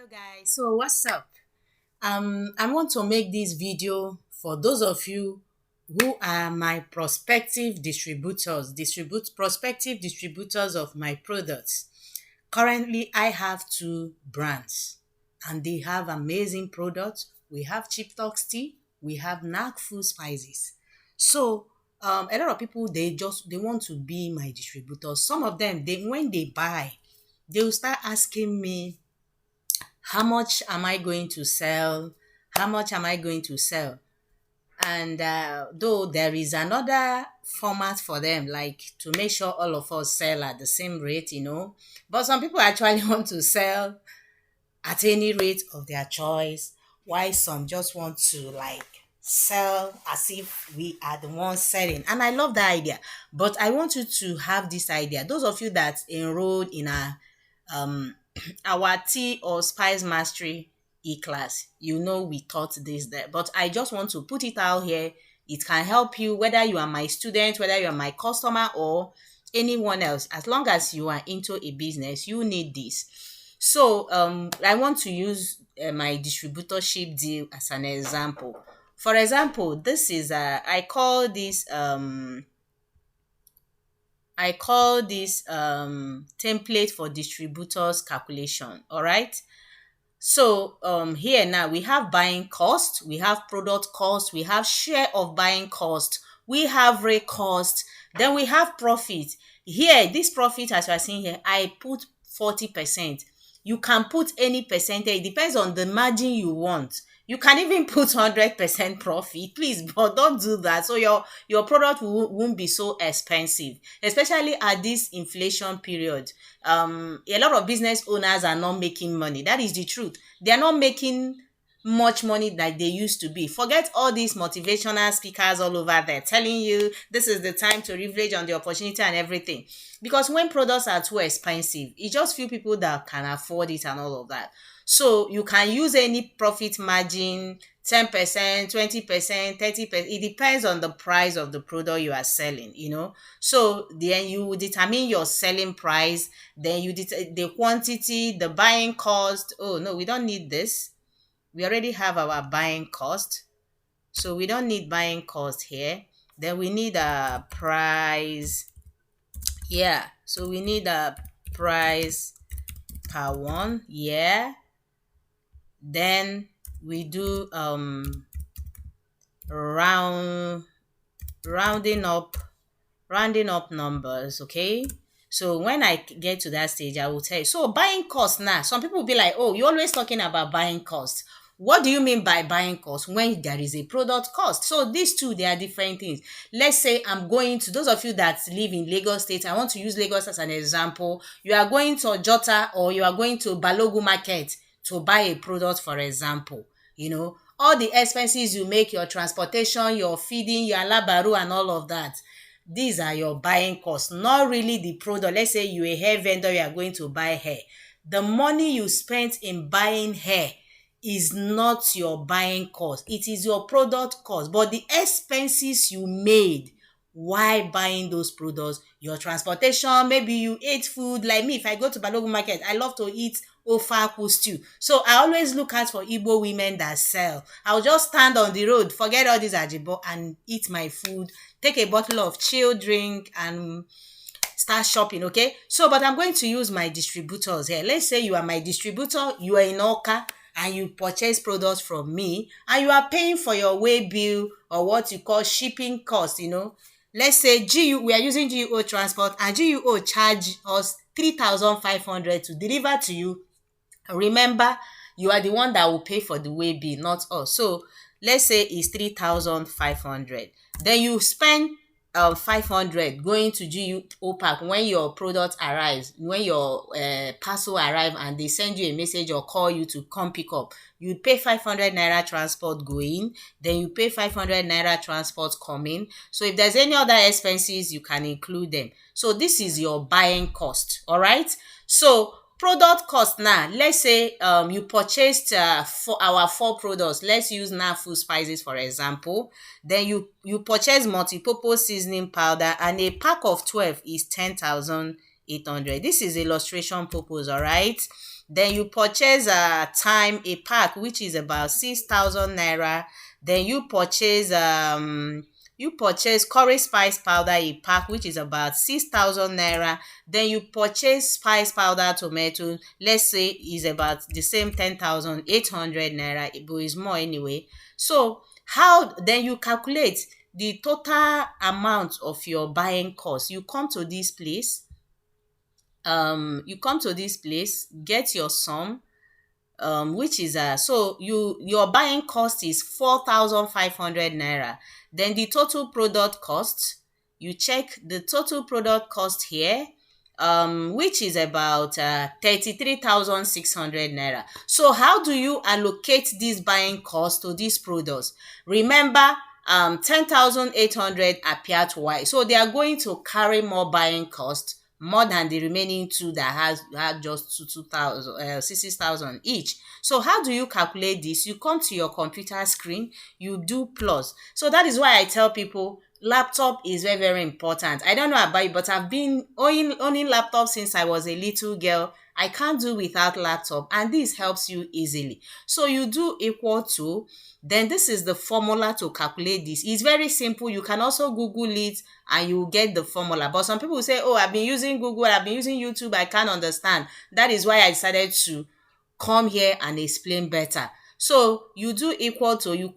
Hello guys, so what's up? I want to make this video for those of you who are my prospective distributors of my products. Currently, I have two brands and they have amazing products. We have Chip Talks Tea, we have Knack Food Spices. So a lot of people they want to be my distributors. Some of them they when they buy, they will start asking me how much am I going to sell? How much am I going to sell? And though there is another format for them, like to make sure all of us sell at the same rate. But some people actually want to sell at any rate of their choice, while some just want to like sell as if we are the ones selling. And I love that idea. But I want you to have this idea. Those of you that enrolled in um our tea or spice mastery e-class, we taught this there. But I just want to put it out here. It can help you whether you are my student, whether you are my customer, or anyone else. As long as you are into a business, you need this. So I want to use my distributorship deal as an example. For example, this is I call this template for distributors calculation. All right. So here now we have buying cost, we have product cost, we have share of buying cost, we have rate cost, then we have profit. Here, this profit, as you are seeing here, I put 40%. You can put any percentage, it depends on the margin you want. You can even put 100% profit, please, but don't do that. So your product won't be so expensive, especially at this inflation period. A lot of business owners are not making money. That is the truth. They are not making much money like they used to be. Forget all these motivational speakers all over there telling you this is the time to leverage on the opportunity and everything. Because when products are too expensive, it's just few people that can afford it and all of that. So you can use any profit margin, 10%, 20%, 30%. It depends on the price of the product you are selling. So then you determine your selling price, then the quantity, the buying cost. Oh no, we don't need this. We already have our buying cost. So we don't need buying cost here. Then we need a price. Yeah. So we need a price per one. Yeah. Then we do round rounding up numbers. Okay. So when I get to that stage, I will tell you. So buying cost now, some people will be like, oh, you're always talking about buying cost. What do you mean by buying cost when there is a product cost? So these two, they are different things. Let's say I'm going to those of you that live in Lagos State. I want to use Lagos as an example. You are going to Ojota or you are going to Balogu Market to buy a product, for example. All the expenses you make, your transportation, your feeding, your alabaru and all of that. These are your buying costs, not really the product. Let's say you're a hair vendor, you are going to buy hair. The money you spent in buying hair is not your buying cost. It is your product cost. But the expenses you made while buying those products, your transportation, maybe you ate food. Like me, if I go to Balogun Market, I love to eat ofaku stew. So I always look out for Igbo women that sell. I'll just stand on the road, forget all this ajibo, and eat my food, take a bottle of chill drink, and start shopping. Okay. So, but I'm going to use my distributors here. Let's say you are my distributor, you are in Oka, and you purchase products from me, and you are paying for your way bill or what you call shipping cost. Let's say we are using GUO transport, and GUO charge us 3,500 to deliver to you. Remember, you are the one that will pay for the way bill, not us. So let's say it's 3,500. Then you spend 500 going to GUO Park when your product arrives, when your parcel arrive and they send you a message or call you to come pick up. You pay 500 naira transport going, then you pay 500 naira transport coming. So if there's any other expenses, you can include them. So this is your buying cost. All right. So product cost now, let's say you purchased our four products. Let's use now food spices for example. Then you purchase multi-purpose seasoning powder, and a pack of 12 is 10,800. This is illustration purpose. All right. Then you purchase time a pack which is about 6,000 naira. Then you purchase curry spice powder a pack which is about 6,000 naira. Then you purchase spice powder tomato, let's say is about the same 10,800 naira, but it's more anyway. So how then you calculate the total amount of your buying cost. You come to this place, get your sum, which is so your buying cost is 4,500 naira. Then the total product cost, you check the total product cost here, which is about 33,600 naira. So how do you allocate this buying cost to these products? Remember, 10,800 appear twice, so they are going to carry more buying cost, more than the remaining two that had just 2,000 6,000 each. So how do you calculate this? You come to your computer screen, you do plus. So that is why I tell people laptop is very, very important. I don't know about you, but I've been owning laptop since I was a little girl. I can't do without laptop, and this helps you easily. So you do equal to, then this is the formula to calculate this. It's very simple. You can also Google it and you will get the formula. But some people say, oh, I've been using Google, I've been using YouTube, I can't understand. That is why I decided to come here and explain better. So you do equal to, you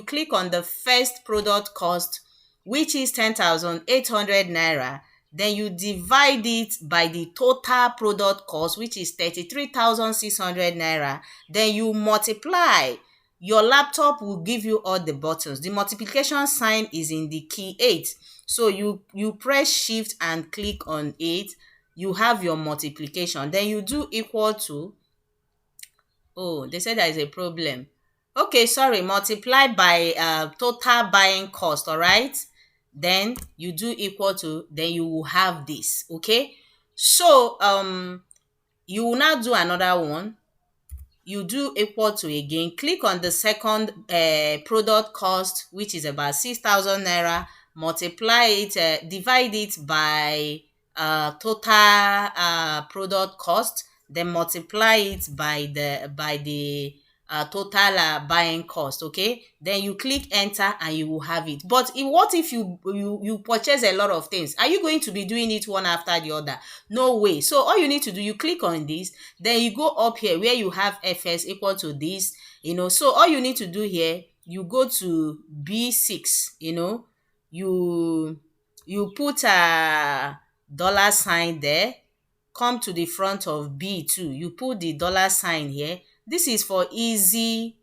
click on the first product cost, which is 10,800 naira. Then you divide it by the total product cost, which is 33,600 naira. Then you multiply. Your laptop will give you all the buttons. The multiplication sign is in the key 8. So you press shift and click on 8. You have your multiplication. Then you do equal to, oh, they said there is a problem. Okay, sorry, multiply by total buying cost, all right? Then you do equal to, then you will have this, okay? So you will now do another one. You do equal to again, click on the second product cost, which is about 6,000 naira, multiply it, divide it by total product cost, then multiply it by the total buying cost, okay? Then you click enter and you will have it. But what if you purchase a lot of things? Are you going to be doing it one after the other? No way. So all you need to do, you click on this, then you go up here where you have fs equal to this, so all you need to do here, you go to B6, you put a dollar sign there, come to the front of B2, you put the dollar sign here. This is for easy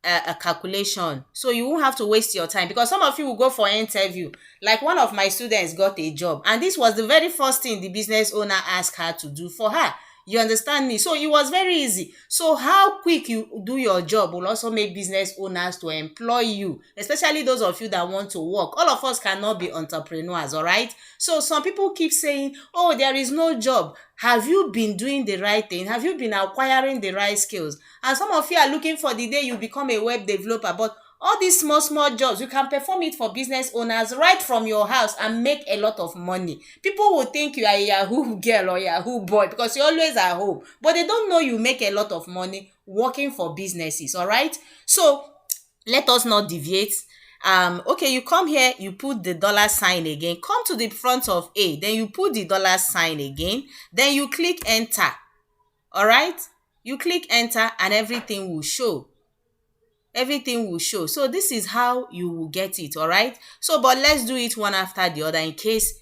a calculation, so you won't have to waste your time, because some of you will go for an interview. Like one of my students got a job, and this was the very first thing the business owner asked her to do for her. You understand me? So it was very easy. So how quick you do your job will also make business owners to employ you, especially those of you that want to work. All of us cannot be entrepreneurs, all right? So some people keep saying, oh, there is no job. Have you been doing the right thing? Have you been acquiring the right skills? And some of you are looking for the day you become a web developer, but all these small jobs, you can perform it for business owners right from your house and make a lot of money. People will think you are a Yahoo girl or Yahoo boy because you're always at home, but they don't know you make a lot of money working for businesses, all right? So let us not deviate. Okay, you come here, you put the dollar sign again, come to the front of A, then you put the dollar sign again, then you click enter, all right? You click enter and everything will show. So this is how you will get it, all right? So but let's do it one after the other in case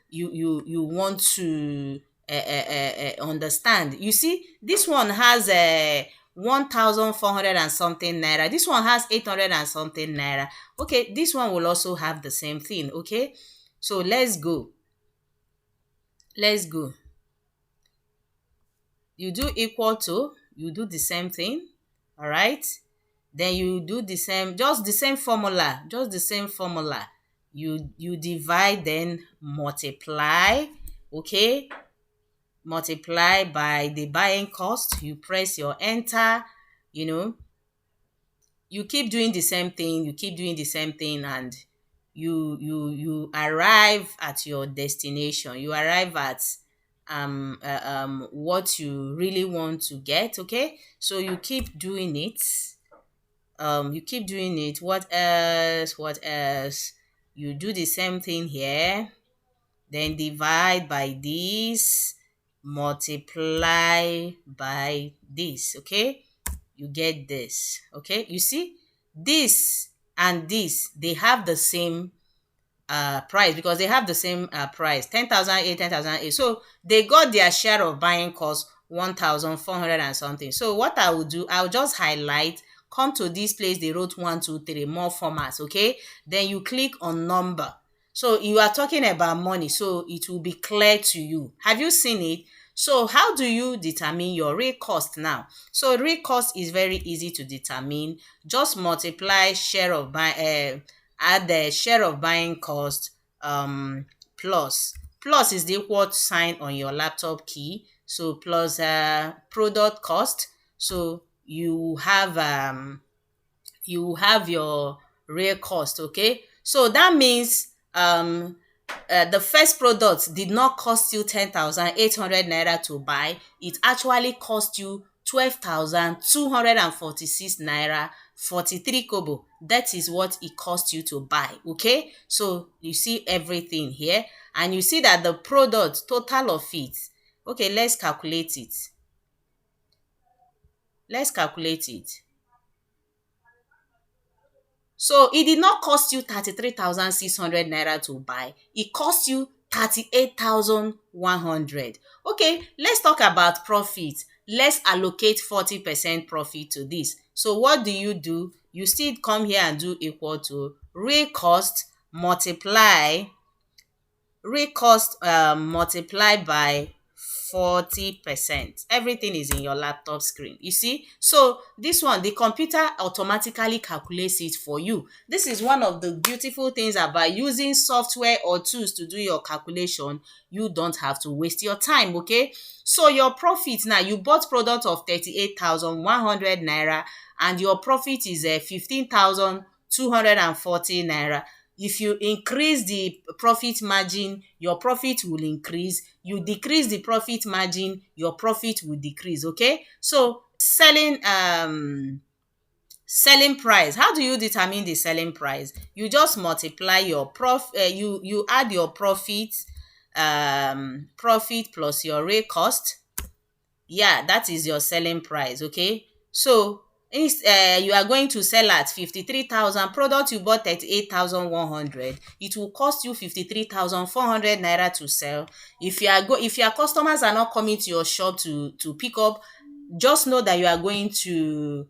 you want to understand. You see, this one has 1,400 and something naira, this one has 800 and something naira. Okay, this one will also have the same thing. Okay, so let's go. You do equal to, you do the same thing, all right? Then you do the same, just the same formula, you divide, then multiply. Okay, multiply by the buying cost, you press your enter. You keep doing the same thing, and you arrive at your destination. You arrive at what you really want to get. Okay, so you keep doing it. What else? You do the same thing here, then divide by this, multiply by this. Okay, you get this. Okay, you see, this and this, they have the same price, because they have the same price, 10,008, 10,008. So they got their share of buying cost 1,400 and something. So what I will do, I'll just highlight, come to this place, they wrote 1, 2, 3, more formats. Okay, then you click on number. So you are talking about money, so it will be clear to you. Have you seen it? So how do you determine your real cost now? So real cost is very easy to determine. Just multiply add the share of buying cost, plus is the equal sign on your laptop key. So plus product cost. So you have your real cost. Okay, so that means the first product did not cost you 10,800 naira to buy. It actually cost you 12,246 naira 43 kobo. That is what it cost you to buy. Okay, so you see everything here, and you see that the product total of it. Okay, let's calculate it. So it did not cost you 33,600 naira to buy. It cost you 38,100. Okay, let's talk about profit. Let's allocate 40% profit to this. So what do? You still come here and do equal to real cost multiply by 40%. Everything is in your laptop screen. You see? So this one, the computer automatically calculates it for you. This is one of the beautiful things about using software or tools to do your calculation. You don't have to waste your time. Okay? So your profit now, you bought product of 38,100 naira, and your profit is 15,240 naira. If you increase the profit margin, your profit will increase. You decrease the profit margin, your profit will decrease. Okay, so selling price. How do you determine the selling price? You just multiply your you add your profit plus your real cost. Yeah, that is your selling price. Okay, so you are going to sell at 53,000. Product you bought 38,100. It will cost you 53,400 naira to sell. If your customers are not coming to your shop to pick up, just know that you are going to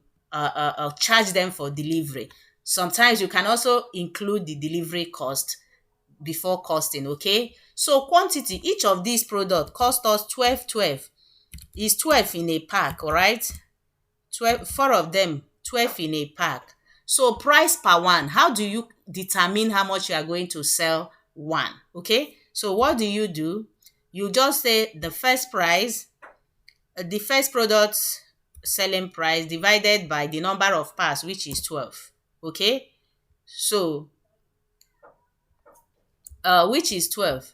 charge them for delivery. Sometimes you can also include the delivery cost before costing. Okay, so quantity, each of these products cost us 12. Is 12 in a pack, all right? 12, four of them, 12 in a pack. So price per one, how do you determine how much you are going to sell one? Okay, so what do? You just say the first product selling price divided by the number of packs, which is 12. Okay, so which is 12.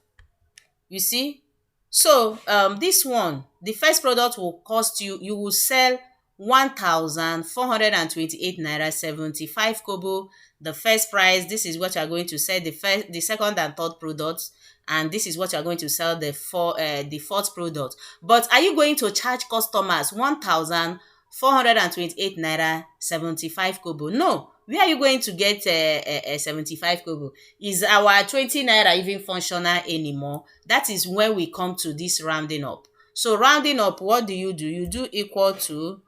You see? So this one, the first product will cost you will sell 1,428 naira 75 kobo. The first price, this is what you are going to sell the second and third products, and this is what you are going to sell the fourth product. But are you going to charge customers 1,428 naira 75 kobo? No. Where are you going to get 75 kobo? Is our 20 naira even functional anymore? That is when we come to this rounding up. So rounding up, what do? You do equal to,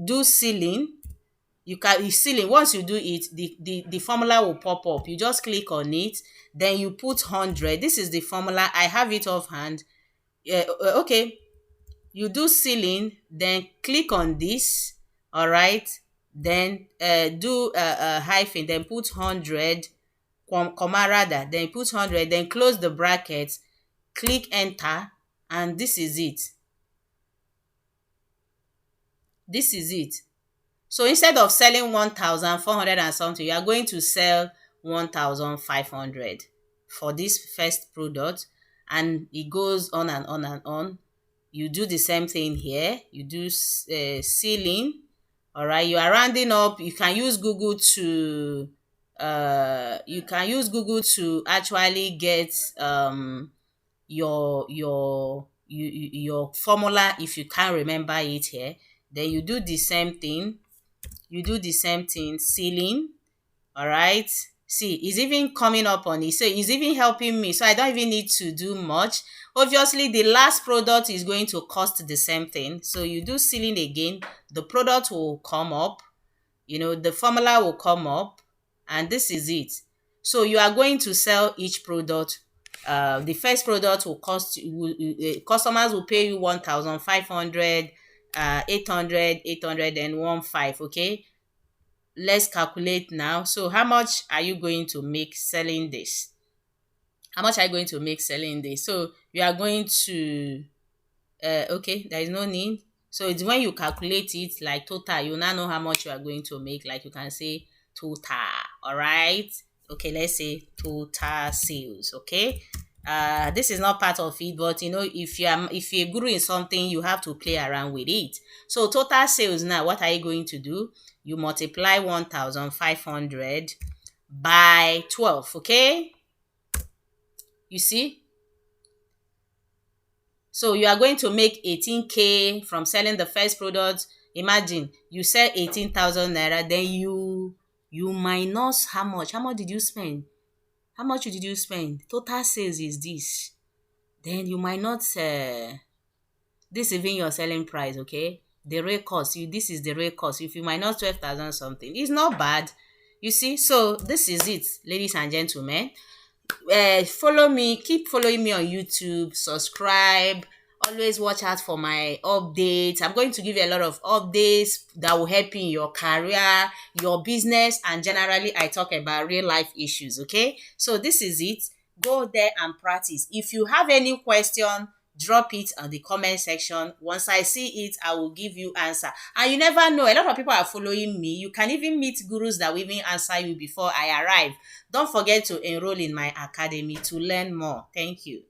do ceiling. Ceiling. Once you do it, the formula will pop up. You just click on it, then you put 100. This is the formula. I have it offhand. Okay, you do ceiling, then click on this. All right, then do hyphen, then put 100, comma rather, then put 100, then close the bracket, click enter, and this is it. So instead of selling 1,400 and something, you are going to sell 1,500 for this first product, and it goes on and on and on. You do the same thing here. You do ceiling. All right, you are rounding up. You can use Google to actually get your formula if you can't remember it here. Then you do the same thing. Ceiling. All right. See, it's even coming up on it. So it's even helping me. So I don't even need to do much. Obviously, the last product is going to cost the same thing. So you do ceiling again. The product will come up. The formula will come up. And this is it. So you are going to sell each product. The first product will cost customers will pay you 1,500, 800, 800, and 1,500. Okay, let's calculate now. So how much are you going to make selling this? So you are going to okay, there is no need. So it's when you calculate it like total, you now know how much you are going to make. Like you can say total. All right. Okay, let's say total sales. Okay. This is not part of it, but if you're guru in something, you have to play around with it. So total sales now, what are you going to do? You multiply 1,500 by 12. Okay. You see? So you are going to make 18K from selling the first product. Imagine you sell 18,000 naira, then you minus how much? How much did you spend? How much did you spend? Total sales is this. Then you might not this even your selling price, okay? The rate cost. This is the rate cost. If you minus 12,000 something, it's not bad. You see? So this is it, ladies and gentlemen. Follow me, keep following me on YouTube, subscribe, always watch out for my updates. I'm going to give you a lot of updates that will help you in your career, your business, and generally I talk about real life issues. Okay, so this is it. Go there and practice. If you have any question, drop it on the comment section. Once I see it, I will give you answer. And you never know, a lot of people are following me. You can even meet gurus that will even answer you before I arrive. Don't forget to enroll in my academy to learn more. Thank you.